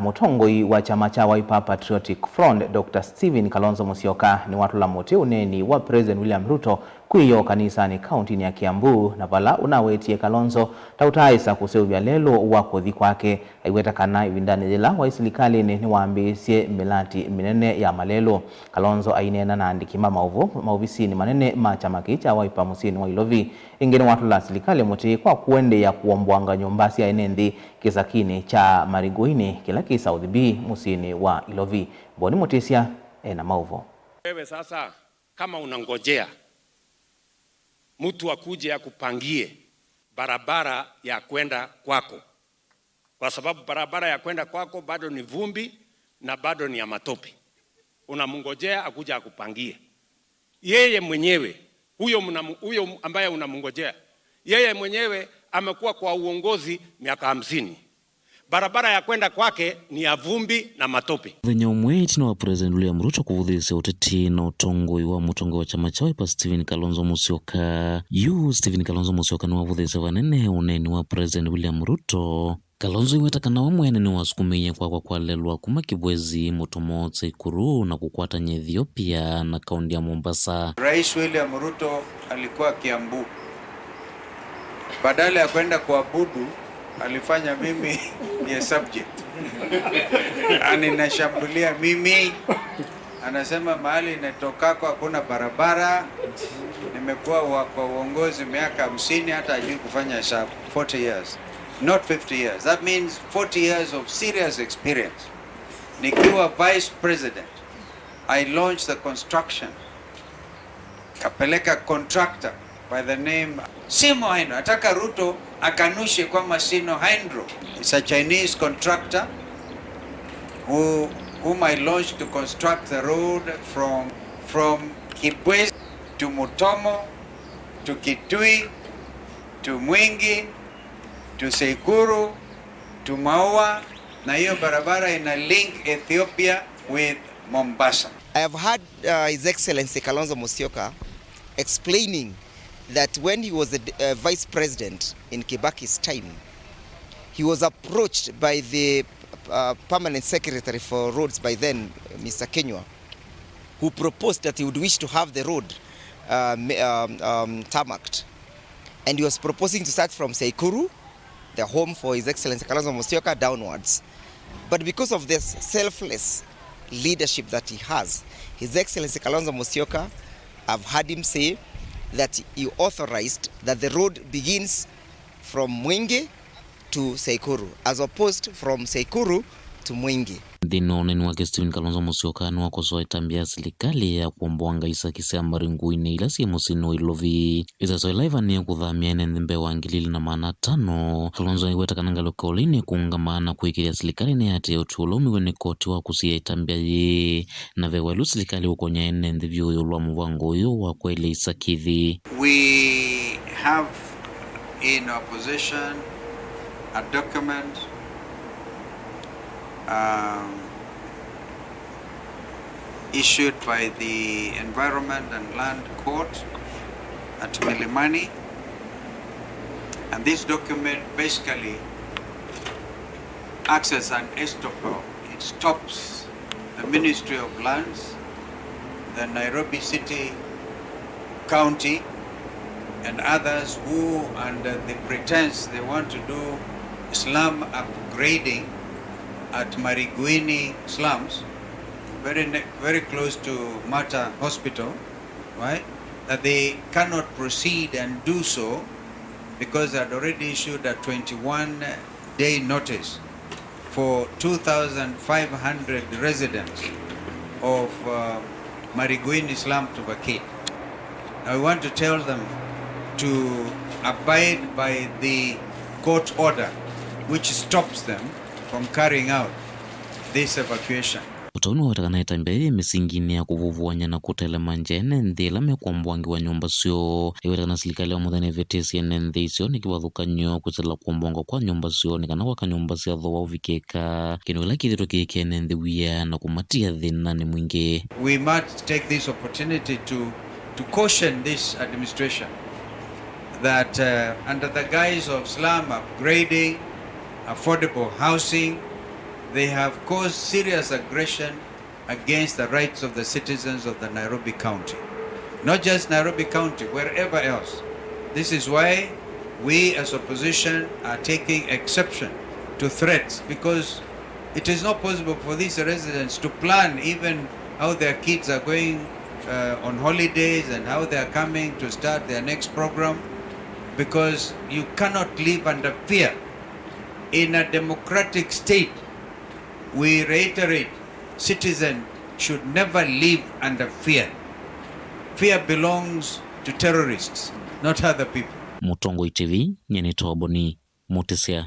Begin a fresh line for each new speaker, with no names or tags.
Mutongoi wa chama cha Wiper Patriotic Front Dr. Kalonzo Musyoka Niwatula Muti Uneeni wa President William Ruto Iyoo Kanisani Kaundini ya Kiambu na Vala Unawetie Kalonzo Utaaisa Kuseuvya Lelu wa Kuthi Kwake Aiweta Kana Ivindani Yila wa Silikalini niwaambie milati minene ya Malelu. Kalonzo ainena na andikima mauvisi ni manene ma chama cha Wiper musini wa Ilovi ingine watula Silikali Muti kwa kuende ya kuombwanga nyombasi ya enendi kisakini cha Mariguini kila kisa udhibi musini wa Ilovi. Boni Mutisia na mauvo.
Wewe sasa kama unangojea mtu akuje akupangie barabara ya kwenda kwako, kwa sababu barabara ya kwenda kwako bado ni vumbi na bado ni ya matope, unamngojea akuja akupangie yeye mwenyewe. Huyo ambaye unamngojea yeye mwenyewe amekuwa kwa uongozi miaka 50. Barabara ya kwenda kwake ni ya vumbi na matope.
Venye umweti wa President William Ruto kuvudhisa uteti na utongoi wa Mutongoi wa chama cha Wiper Kalonzo Musyoka. Kalonzo Musyoka ni wavudhisa vanene Uneeni wa President William Ruto. Kalonzo Aiweta Kana wa mwene ni wasukumiye kwa Lelu kuma kibwezi mutomo Tseikuru na kukwata nye Ethiopia na kaundi ya Mombasa.
Rais William Ruto alikuwa Kiambu. Badala ya kwenda kuabudu alifanya mimi ni subject. Aninashambulia mimi. Anasema mahali inatokako hakuna barabara. Nimekuwa kwa uongozi miaka 50 hata hajui kufanya hesabu. 40 years. Not 50 years. That means 40 years of serious experience. Nikiwa vice president, I launched the construction. Kapeleka contractor by the name Simo Haino. Ataka Ruto akanushe kwamba Sino Haindro. It's a Chinese contractor whom I launched to construct the road from Kibwezi to Mutomo to Kitui to Mwingi to Tseikuru to Maua, na hiyo barabara ina link Ethiopia with Mombasa.
I have heard His Excellency Kalonzo Musyoka explaining that when he was the vice president in Kibaki's time, he was approached by the permanent secretary for roads by then, Mr. Kenywa, who proposed that he would wish to have the road tarmacked. And he was proposing to start from Tseikuru, the home for His Excellency Kalonzo Musyoka, downwards. But because of this selfless leadership that he has, His Excellency Kalonzo Musyoka, I've heard him say that he authorized that the road begins from Mwingi to Tseikuru, as opposed from Tseikuru to Mwingi.
Dhino Uneeni wake Kalonzo Musyoka ni wakosoa itambia serikali ya kuombwanga isa kisa Mariguini ila si musini wa Ilovi. Isa soe live ni kudhamia enendhimbe wa ngilili na maana 5. Kalonzo Aiweta Kana lokaulini kuunga maana kuikiria serikali ni hati utuolomi wene koti wa kusia itambia ye na vewelu serikali ukonya enendhivyo yulwa mwango yu wa kwele isa kithi.
We have in opposition a document issued by the Environment and Land Court at Milimani, and this document basically acts as an estoppel. It stops the Ministry of Lands, the Nairobi City, County, and others who, under the pretense they want to do slum upgrading at Mariguini slums, very close to Mata Hospital, right? That they cannot proceed and do so because they had already issued a 21-day notice for 2,500 residents of Mariguini slum to vacate. Now we want to tell them to abide by the court order which stops them from carrying out this evacuation.
Utaunu watakana itambia misingini ya kuvuvuanya na kutele manjene ndila mekuambwangi wa nyumba sio. Iwetakana serikali wa muthene vetesi enende sio nikiwathuka nyo kutela kuambwanga kwa nyumba sio nikana waka nyumba sia thoa uvikeka. Kino ila kithito kike enende wia na kumatia dhina ni mwingi.
We must take this opportunity to caution this administration that under the guise of slum upgrading, affordable housing, they have caused serious aggression against the rights of the citizens of the Nairobi County. Not just Nairobi County, wherever else. This is why we as opposition are taking exception to threats, because it is not possible for these residents to plan even how their kids are going on holidays and how they are coming to start their next program, because you cannot live under fear. In a democratic state, we reiterate, citizens should never live under fear. Fear belongs to terrorists, not other people.
Mutongoi TV, Nyenito Aboni, Muti.